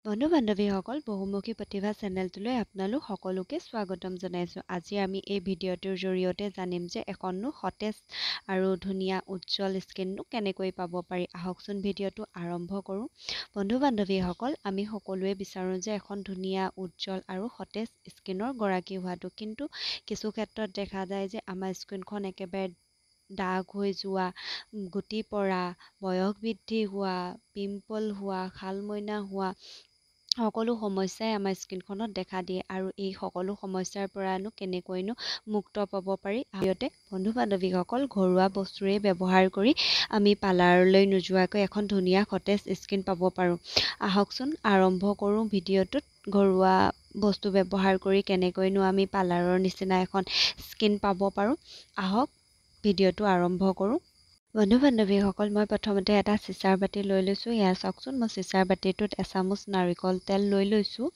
বন্ধু বান্ধৱীসকল বহুমুখী প্ৰতিভা চেনেলটোলৈ আপোনালোক সকলোকে স্বাগতম জনাইছোঁ। আজি আমি এই ভিডিঅ'টোৰ জৰিয়তে জানিম যে এখননো সতেজ আৰু ধুনীয়া উজ্জ্বল স্কিননো কেনেকৈ পাব পাৰি। আহকচোন ভিডিঅ'টো আৰম্ভ কৰোঁ। বন্ধু বান্ধৱীসকল, আমি সকলোৱে বিচাৰোঁ যে এখন ধুনীয়া উজ্জ্বল আৰু সতেজ স্কিনৰ গৰাকী হোৱাটো, কিন্তু কিছু ক্ষেত্ৰত দেখা যায় যে আমাৰ স্কিনখন একেবাৰে দাগ হৈ যোৱা, গুটি পৰা, বয়স বৃদ্ধি হোৱা, পিম্পল হোৱা, শালমইনা হোৱা সকলো সমস্যাই আমাৰ স্কিনখনত দেখা দিয়ে। আৰু এই সকলো সমস্যাৰ পৰানো কেনেকৈনো মুক্ত পাব পাৰি। আনহাতে বন্ধু বান্ধৱীসকল, ঘৰুৱা বস্তুৰে ব্যৱহাৰ কৰি আমি পাৰ্লাৰলৈ নোযোৱাকৈ এখন ধুনীয়া সতেজ স্কিন পাব পাৰোঁ। আহকচোন আৰম্ভ কৰোঁ ভিডিঅ'টোত। ঘৰুৱা বস্তু ব্যৱহাৰ কৰি কেনেকৈনো আমি পাৰ্লাৰৰ নিচিনা এখন স্কিন পাব পাৰোঁ। আহক ভিডিঅ'টো আৰম্ভ কৰোঁ। বন্ধু বান্ধৱীসকল, মই প্ৰথমতে এটা চিচাৰ বাতি লৈ লৈছোঁ। ইয়াৰ চাওকচোন, মই চিচাৰ বাতিটোত এচামুচ নাৰিকল তেল লৈ লৈছোঁ।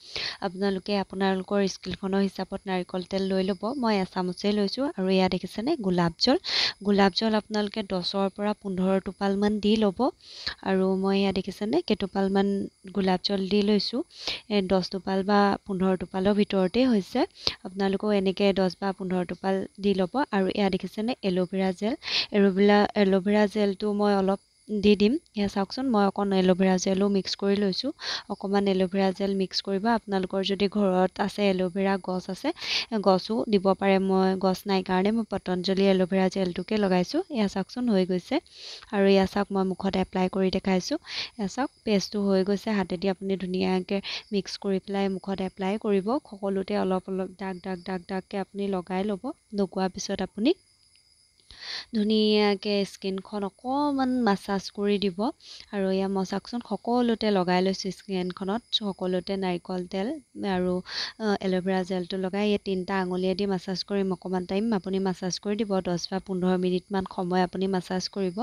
আপোনালোকে আপোনালোকৰ স্কিনখনৰ হিচাপত নাৰিকল তেল লৈ ল'ব। মই এচামুচেই লৈছোঁ। আৰু এয়া দেখিছেনে গোলাপ জল। গোলাপ জল আপোনালোকে 10ৰ পৰা 15 টোপালমান দি ল'ব। আৰু মই এয়া দেখিছেনে কেইটোপালমান গোলাপ জল দি লৈছোঁ। 10 টোপাল বা 15 টোপালৰ ভিতৰতেই হৈছে। আপোনালোকেও এনেকৈ 10 বা 15 টোপাল দি ল'ব। আৰু এয়া দেখিছেনে এল'ভেৰা জেল। এল'ভেৰা জেলটো মই অলপ দি দিম। এয়া চাওকচোন, মই অকণ এল'ভেৰা জেলো মিক্স কৰি লৈছোঁ। অকণমান এল'ভেৰা জেল মিক্স কৰিব। আপোনালোকৰ যদি ঘৰত আছে এল'ভেৰা গছ আছে, গছো দিব পাৰে। মই গছ নাই কাৰণে মই পতঞ্জলি এল'ভেৰা জেলটোকে লগাইছোঁ। এয়া চাওকচোন হৈ গৈছে। আৰু এয়া চাওক, মই মুখত এপ্লাই কৰি দেখাইছোঁ। এয়া চাওক, পেষ্টটো হৈ গৈছে। হাতেদি আপুনি ধুনীয়াকৈ মিক্স কৰি পেলাই মুখত এপ্লাই কৰিব। সকলোতে অলপ অলপ দাগকৈ আপুনি লগাই ল'ব। লগোৱাৰ পিছত আপুনি ধুনীয়াকৈ স্কিনখন অকণমান মাছাজ কৰি দিব। আৰু এয়া মই চাওকচোন সকলোতে লগাই লৈছোঁ। স্কিনখনত সকলোতে নাৰিকল তেল আৰু এল'ভেৰা জেলটো লগাই এই 3টা আঙুলিয়েদি মাছাজ কৰিম। অকণমান টাইম আপুনি মাছাজ কৰি দিব। 10 বা 15 মিনিটমান সময় আপুনি মাছাজ কৰিব।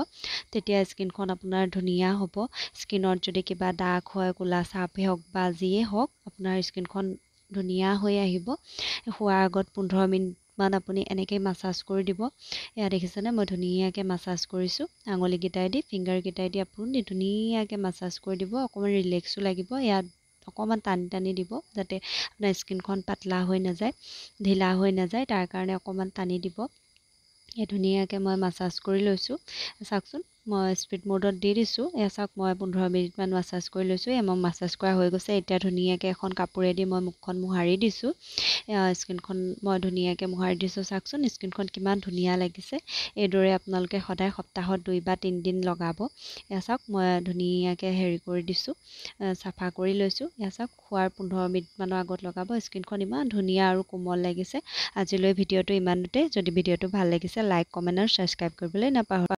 তেতিয়া স্কিনখন আপোনাৰ ধুনীয়া হ'ব। স্কিনত যদি কিবা দাগ হয়, ক'লা চাপেই হওক বা যিয়েই হওক, আপোনাৰ স্কিনখন ধুনীয়া হৈ আহিব। শোৱাৰ আগত 15 মিনিটমান আপুনি এনেকৈ মাছাজ কৰি দিব। এয়া দেখিছেনে, মই ধুনীয়াকৈ মাছাজ কৰিছোঁ। আঙুলিকেইটাই দি, ফিংগাৰকেইটাই দি আপুনি ধুনীয়াকৈ মাছাজ কৰি দিব। অকণমান ৰিলেক্সো লাগিব। ইয়াত অকণমান টানি টানি দিব, যাতে আপোনাৰ স্কিনখন পাতলা হৈ নাযায়, ঢিলা হৈ নাযায়। তাৰ কাৰণে অকণমান টানি দিব। এই ধুনীয়াকৈ মই মাছাজ কৰি লৈছোঁ। চাওকচোন, মই স্পীড মোডত দি দিছোঁ। এয়া চাওক, মই 15 মিনিটমান মাছাজ কৰি লৈছোঁ। মই মাছাজ কৰা হৈ গৈছে। এতিয়া ধুনীয়াকৈ এখন কাপোৰেদি মই মুখখন মোহাৰি দিছোঁ। স্কিনখন মই ধুনীয়াকৈ মোহাৰি দিছোঁ। চাওকচোন স্কিনখন কিমান ধুনীয়া লাগিছে। এইদৰে আপোনালোকে সদায় সপ্তাহত 2 বা 3 দিন লগাব। এয়া চাওক, মই ধুনীয়াকৈ হেৰি কৰি দিছোঁ, চাফা কৰি লৈছোঁ। এয়া চাওক, খোৱাৰ 15 মিনিটমানৰ আগত লগাব। স্কিনখন ইমান ধুনীয়া আৰু কোমল লাগিছে। আজিলৈ ভিডিঅ'টো ইমানতে। যদি ভিডিঅ'টো ভাল লাগিছে, লাইক, কমেণ্ট আৰু ছাবস্ক্ৰাইব কৰিবলৈ নাপাহৰিব।